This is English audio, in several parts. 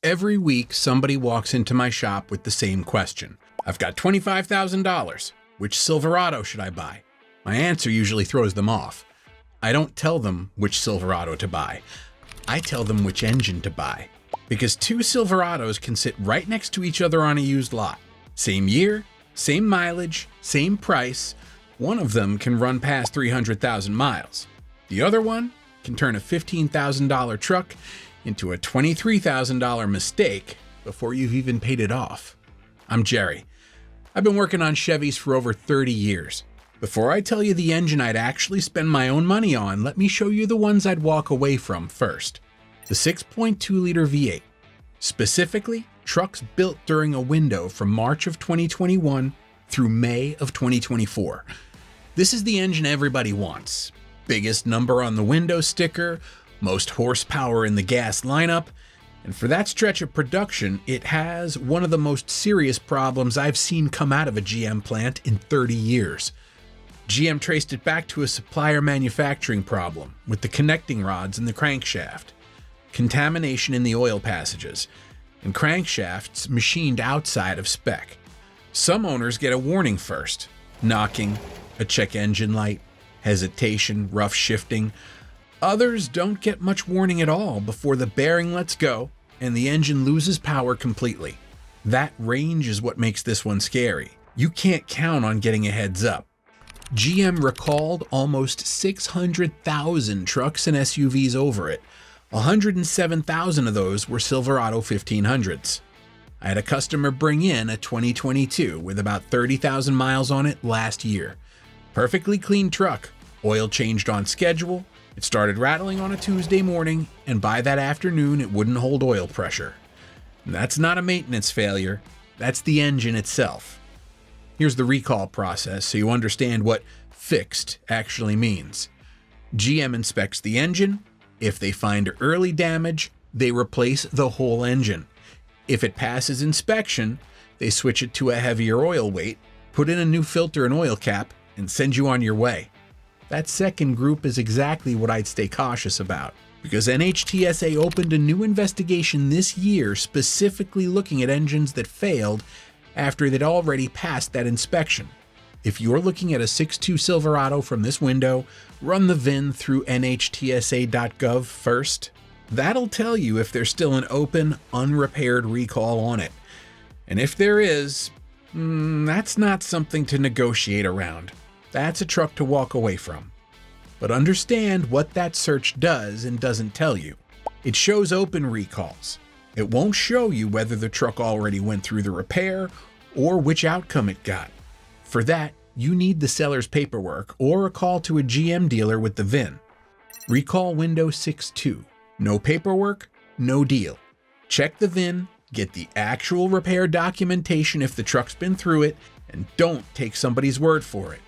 Every week, somebody walks into my shop with the same question. I've got $25,000. Which Silverado should I buy? My answer usually throws them off. I don't tell them which Silverado to buy. I tell them which engine to buy. Because two Silverados can sit right next to each other on a used lot. Same year, same mileage, same price. One of them can run past 300,000 miles. The other one can turn a $15,000 truck into a $23,000 mistake before you've even paid it off. I'm Jerry. I've been working on Chevys for over 30 years. Before I tell you the engine I'd actually spend my own money on, let me show you the ones I'd walk away from first. The 6.2-liter V8. Specifically, trucks built during a window from March of 2021 through May of 2024. This is the engine everybody wants. Biggest number on the window sticker, most horsepower in the gas lineup, and for that stretch of production, it has one of the most serious problems I've seen come out of a GM plant in 30 years. GM traced it back to a supplier manufacturing problem with the connecting rods in the crankshaft, contamination in the oil passages, and crankshafts machined outside of spec. Some owners get a warning first: knocking, a check engine light, hesitation, rough shifting. Others don't get much warning at all before the bearing lets go and the engine loses power completely. That range is what makes this one scary. You can't count on getting a heads up. GM recalled almost 600,000 trucks and SUVs over it. 107,000 of those were Silverado 1500s. I had a customer bring in a 2022 with about 30,000 miles on it last year. Perfectly clean truck, oil changed on schedule. It started rattling on a Tuesday morning, and by that afternoon, it wouldn't hold oil pressure. And that's not a maintenance failure, that's the engine itself. Here's the recall process so you understand what fixed actually means. GM inspects the engine. If they find early damage, they replace the whole engine. If it passes inspection, they switch it to a heavier oil weight, put in a new filter and oil cap, and send you on your way. That second group is exactly what I'd stay cautious about, because NHTSA opened a new investigation this year specifically looking at engines that failed after they'd already passed that inspection. If you're looking at a 6.2 Silverado from this window, run the VIN through nhtsa.gov first. That'll tell you if there's still an open, unrepaired recall on it. And if there is, that's not something to negotiate around. That's a truck to walk away from. But understand what that search does and doesn't tell you. It shows open recalls. It won't show you whether the truck already went through the repair or which outcome it got. For that, you need the seller's paperwork or a call to a GM dealer with the VIN. Recall window 6.2. No paperwork, no deal. Check the VIN, get the actual repair documentation if the truck's been through it, and don't take somebody's word for it.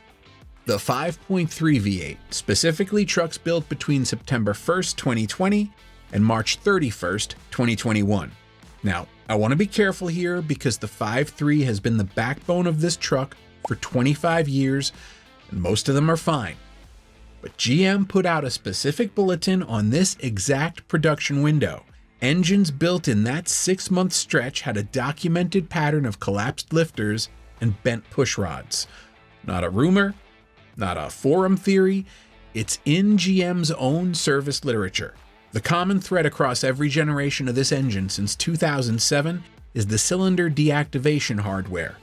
The 5.3 V8, specifically trucks built between September 1st, 2020 and March 31st, 2021. Now, I want to be careful here because the 5.3 has been the backbone of this truck for 25 years, and most of them are fine. But GM put out a specific bulletin on this exact production window. Engines built in that 6-month stretch had a documented pattern of collapsed lifters and bent push rods. Not a rumor, not a forum theory, it's in GM's own service literature. The common thread across every generation of this engine since 2007 is the cylinder deactivation hardware.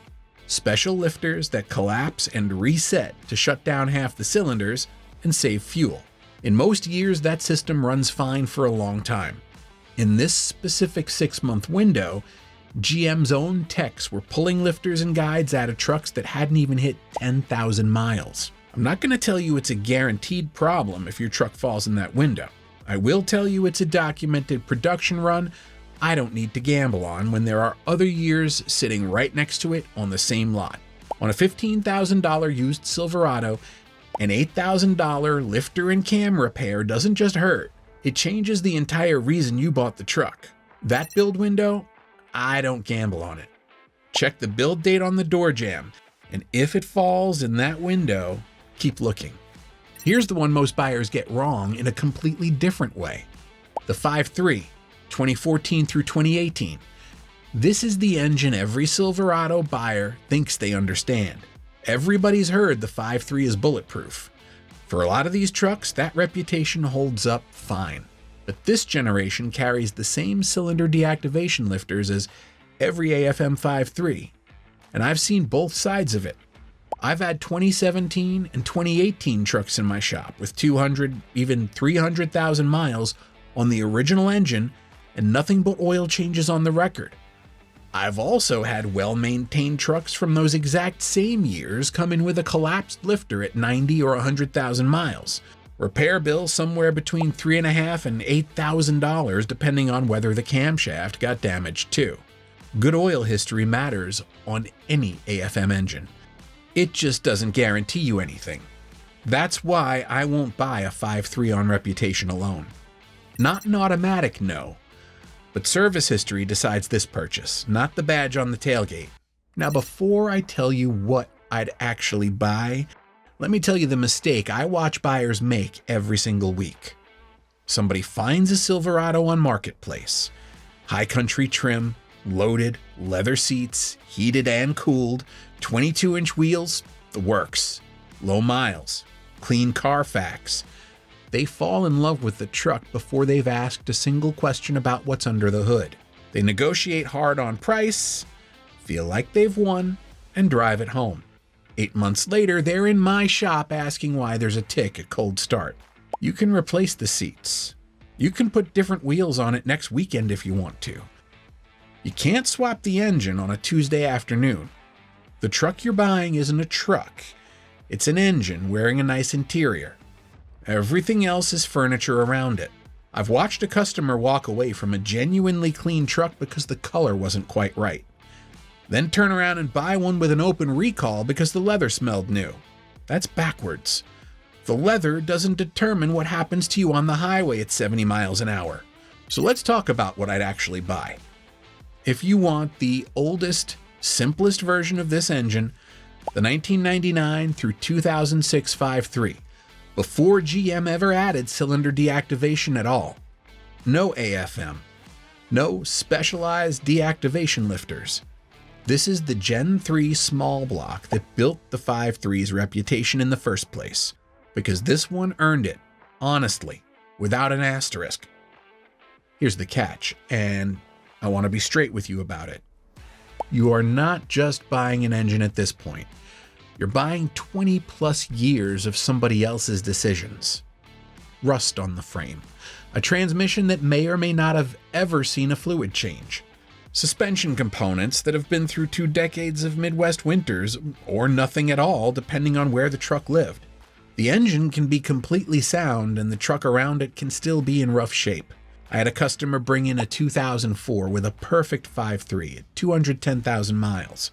Special lifters that collapse and reset to shut down half the cylinders and save fuel. In most years, that system runs fine for a long time. In this specific 6-month window, GM's own techs were pulling lifters and guides out of trucks that hadn't even hit 10,000 miles. I'm not going to tell you it's a guaranteed problem if your truck falls in that window. I will tell you it's a documented production run I don't need to gamble on when there are other years sitting right next to it on the same lot. On a $15,000 used Silverado, an $8,000 lifter and cam repair doesn't just hurt, it changes the entire reason you bought the truck. That build window, I don't gamble on it. Check the build date on the door jamb, and if it falls in that window, keep looking. Here's the one most buyers get wrong in a completely different way. The 5.3, 2014 through 2018. This is the engine every Silverado buyer thinks they understand. Everybody's heard the 5.3 is bulletproof. For a lot of these trucks, that reputation holds up fine. But this generation carries the same cylinder deactivation lifters as every AFM 5.3. And I've seen both sides of it. I've had 2017 and 2018 trucks in my shop with 200, even 300,000 miles on the original engine and nothing but oil changes on the record. I've also had well-maintained trucks from those exact same years come in with a collapsed lifter at 90 or 100,000 miles. Repair bill somewhere between $3,500 and $8,000 depending on whether the camshaft got damaged too. Good oil history matters on any AFM engine. It just doesn't guarantee you anything. That's why I won't buy a 5.3 on reputation alone. Not an automatic, no. But service history decides this purchase, not the badge on the tailgate. Now, before I tell you what I'd actually buy, let me tell you the mistake I watch buyers make every single week. Somebody finds a Silverado on Marketplace. High country trim, loaded, leather seats, heated and cooled, 22-inch wheels, the works. Low miles, clean Carfax. They fall in love with the truck before they've asked a single question about what's under the hood. They negotiate hard on price, feel like they've won, and drive it home. 8 months later, they're in my shop asking why there's a tick at cold start. You can replace the seats. You can put different wheels on it next weekend if you want to. You can't swap the engine on a Tuesday afternoon. The truck you're buying isn't a truck. It's an engine wearing a nice interior. Everything else is furniture around it. I've watched a customer walk away from a genuinely clean truck because the color wasn't quite right. Then turn around and buy one with an open recall because the leather smelled new. That's backwards. The leather doesn't determine what happens to you on the highway at 70 miles an hour. So let's talk about what I'd actually buy. If you want the oldest, simplest version of this engine, the 1999 through 2006 5.3, before GM ever added cylinder deactivation at all. No AFM. No specialized deactivation lifters. This is the Gen 3 small block that built the 5.3's reputation in the first place, because this one earned it, honestly, without an asterisk. Here's the catch, and I want to be straight with you about it. You are not just buying an engine at this point. You're buying 20 plus years of somebody else's decisions. Rust on the frame, a transmission that may or may not have ever seen a fluid change, suspension components that have been through 2 decades of Midwest winters, or nothing at all depending on where the truck lived. The engine can be completely sound and the truck around it can still be in rough shape. I had a customer bring in a 2004 with a perfect 5.3 at 210,000 miles,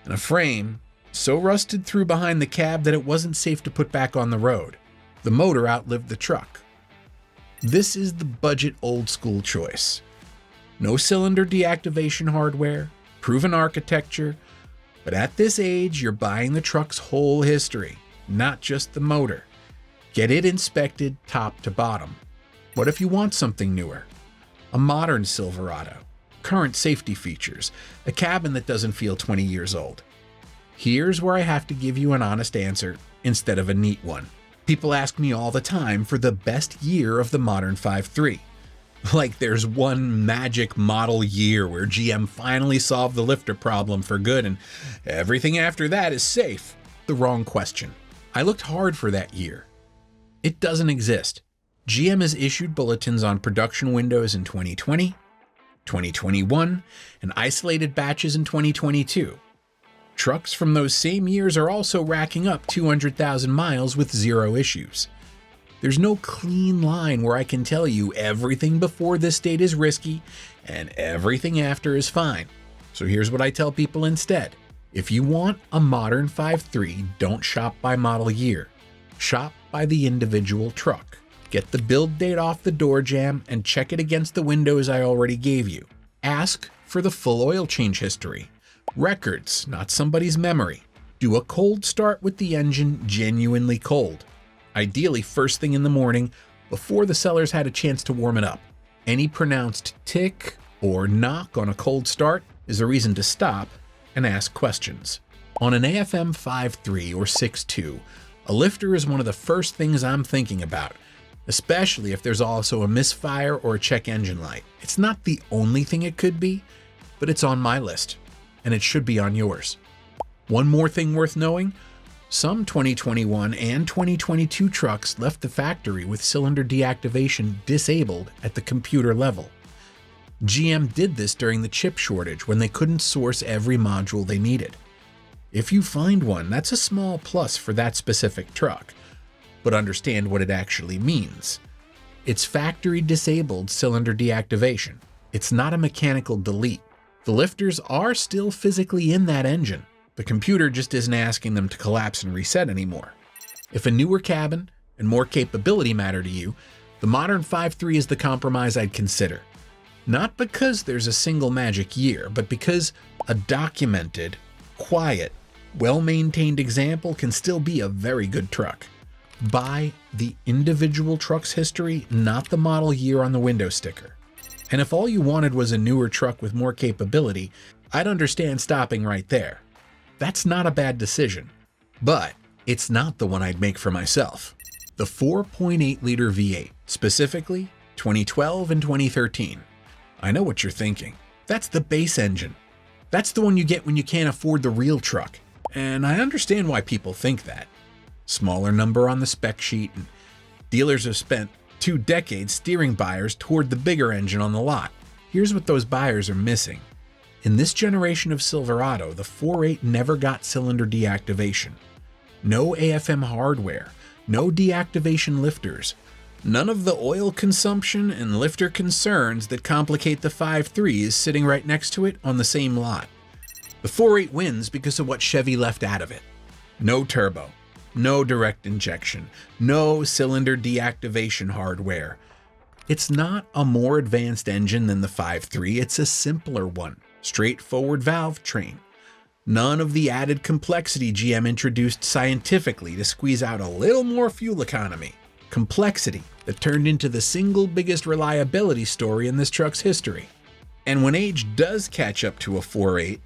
and a frame so rusted through behind the cab that it wasn't safe to put back on the road. The motor outlived the truck. This is the budget old school choice. No cylinder deactivation hardware, proven architecture, but at this age you're buying the truck's whole history, not just the motor. Get it inspected top to bottom. What if you want something newer? A modern Silverado, current safety features, a cabin that doesn't feel 20 years old. Here's where I have to give you an honest answer instead of a neat one. People ask me all the time for the best year of the modern 5.3. Like there's one magic model year where GM finally solved the lifter problem for good and everything after that is safe. The wrong question. I looked hard for that year. It doesn't exist. GM has issued bulletins on production windows in 2020, 2021, and isolated batches in 2022. Trucks from those same years are also racking up 200,000 miles with 0 issues. There's no clean line where I can tell you everything before this date is risky and everything after is fine. So here's what I tell people instead. If you want a modern 5.3, don't shop by model year. Shop by the individual truck. Get the build date off the door jamb and check it against the windows I already gave you. Ask for the full oil change history. Records, not somebody's memory. Do a cold start with the engine genuinely cold. Ideally first thing in the morning before the sellers had a chance to warm it up. Any pronounced tick or knock on a cold start is a reason to stop and ask questions. On an AFM 5.3 or 6.2, a lifter is one of the first things I'm thinking about, especially if there's also a misfire or a check engine light. It's not the only thing it could be, but it's on my list, and it should be on yours. One more thing worth knowing, some 2021 and 2022 trucks left the factory with cylinder deactivation disabled at the computer level. GM did this during the chip shortage when they couldn't source every module they needed. If you find one, that's a small plus for that specific truck, but understand what it actually means. It's factory disabled cylinder deactivation. It's not a mechanical delete. The lifters are still physically in that engine. The computer just isn't asking them to collapse and reset anymore. If a newer cabin and more capability matter to you, the modern 5.3 is the compromise I'd consider. Not because there's a single magic year, but because a documented, quiet, well-maintained example can still be a very good truck. Buy the individual truck's history, not the model year on the window sticker. And if all you wanted was a newer truck with more capability, I'd understand stopping right there. That's not a bad decision, but it's not the one I'd make for myself. The 4.8-liter V8, specifically 2012 and 2013. I know what you're thinking. That's the base engine. That's the one you get when you can't afford the real truck. And I understand why people think that. Smaller number on the spec sheet, and dealers have spent 2 decades steering buyers toward the bigger engine on the lot. Here's what those buyers are missing. In this generation of Silverado, the 4.8 never got cylinder deactivation. No AFM hardware, no deactivation lifters, none of the oil consumption and lifter concerns that complicate the 5.3 is sitting right next to it on the same lot. The 4.8 wins because of what Chevy left out of it. No turbo, no direct injection, no cylinder deactivation hardware. It's not a more advanced engine than the 5.3, it's a simpler one. Straightforward valve train. None of the added complexity GM introduced scientifically to squeeze out a little more fuel economy. Complexity that turned into the single biggest reliability story in this truck's history. And when age does catch up to a 4.8,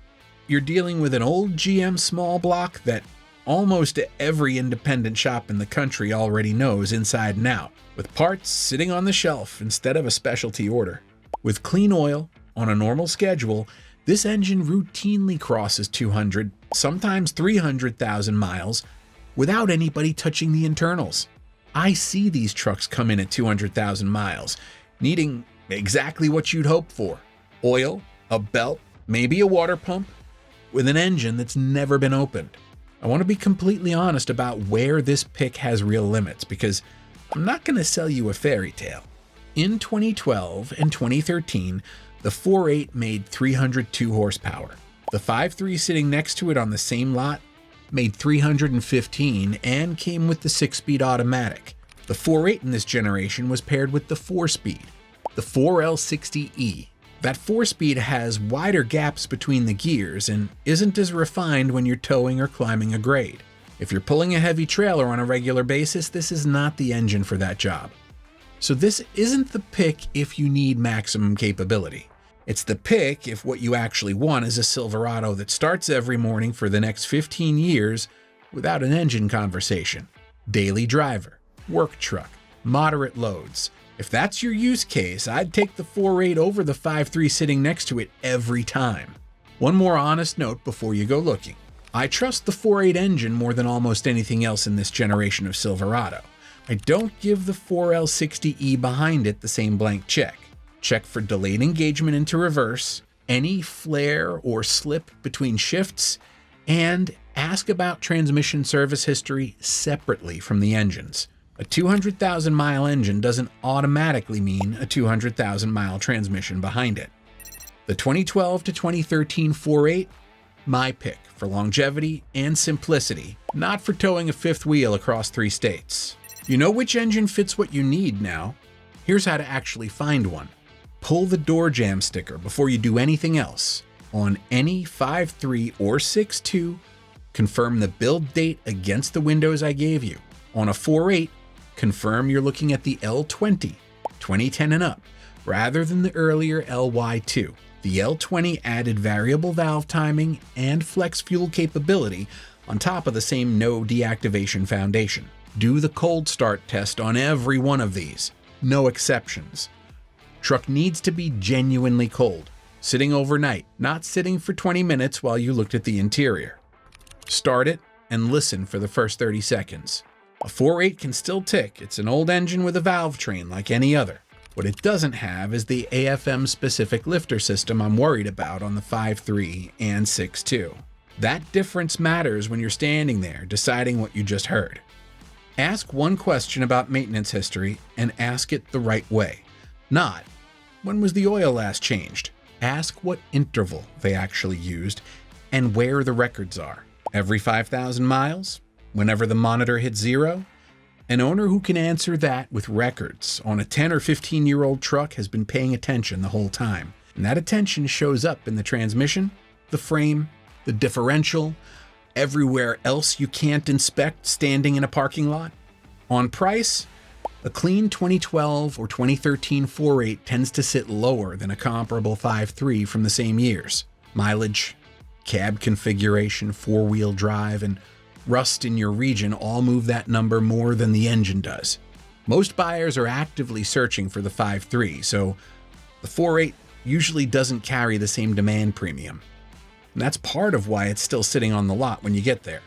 you're dealing with an old GM small block that almost every independent shop in the country already knows inside and out, with parts sitting on the shelf instead of a specialty order. With clean oil, on a normal schedule, this engine routinely crosses 200, sometimes 300,000 miles without anybody touching the internals. I see these trucks come in at 200,000 miles, needing exactly what you'd hope for. Oil, a belt, maybe a water pump, with an engine that's never been opened. I want to be completely honest about where this pick has real limits, because I'm not going to sell you a fairy tale. In 2012 and 2013, the 4.8 made 302 horsepower. The 5.3 sitting next to it on the same lot made 315 and came with the 6-speed automatic. The 4.8 in this generation was paired with the 4-speed, the 4L60E. That 4-speed has wider gaps between the gears and isn't as refined when you're towing or climbing a grade. If you're pulling a heavy trailer on a regular basis, this is not the engine for that job. So this isn't the pick if you need maximum capability. It's the pick if what you actually want is a Silverado that starts every morning for the next 15 years without an engine conversation. Daily driver, work truck, moderate loads. If that's your use case, I'd take the 4.8 over the 5.3 sitting next to it every time. One more honest note before you go looking. I trust the 4.8 engine more than almost anything else in this generation of Silverado. I don't give the 4L60E behind it the same blank check. Check for delayed engagement into reverse, any flare or slip between shifts, and ask about transmission service history separately from the engines. A 200,000 mile engine doesn't automatically mean a 200,000 mile transmission behind it. The 2012 to 2013 4.8, my pick for longevity and simplicity, not for towing a fifth wheel across 3 states. You know which engine fits what you need now. Here's how to actually find one. Pull the door jamb sticker before you do anything else. On any 5.3 or 6.2, confirm the build date against the windows I gave you. On a 4.8, confirm you're looking at the L20, 2010 and up. rather than the earlier LY2. The L20 added variable valve timing and flex fuel capability on top of the same no deactivation foundation. Do the cold start test on every one of these. No exceptions. Truck needs to be genuinely cold, sitting overnight, not sitting for 20 minutes while you looked at the interior. Start it and listen for the first 30 seconds. A 4.8 can still tick. It's an old engine with a valve train like any other. What it doesn't have is the AFM-specific lifter system I'm worried about on the 5.3 and 6.2. That difference matters when you're standing there deciding what you just heard. Ask one question about maintenance history and ask it the right way. Not, when was the oil last changed? Ask what interval they actually used and where the records are. Every 5,000 miles? Whenever the monitor hits zero? An owner who can answer that with records on a 10 or 15-year-old truck has been paying attention the whole time. And that attention shows up in the transmission, the frame, the differential, everywhere else you can't inspect standing in a parking lot. On price, a clean 2012 or 2013 4.8 tends to sit lower than a comparable 5.3 from the same years. Mileage, cab configuration, four-wheel drive, and rust in your region all move that number more than the engine does. Most buyers are actively searching for the 5.3, so the 4.8 usually doesn't carry the same demand premium. And that's part of why it's still sitting on the lot when you get there.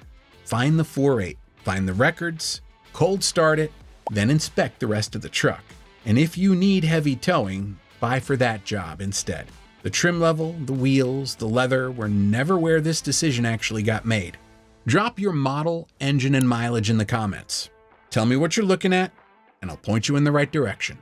Find the 4.8, find the records, cold start it, then inspect the rest of the truck. And if you need heavy towing, buy for that job instead. The trim level, the wheels, the leather were never where this decision actually got made. Drop your model, engine, and mileage in the comments. Tell me what you're looking at, and I'll point you in the right direction.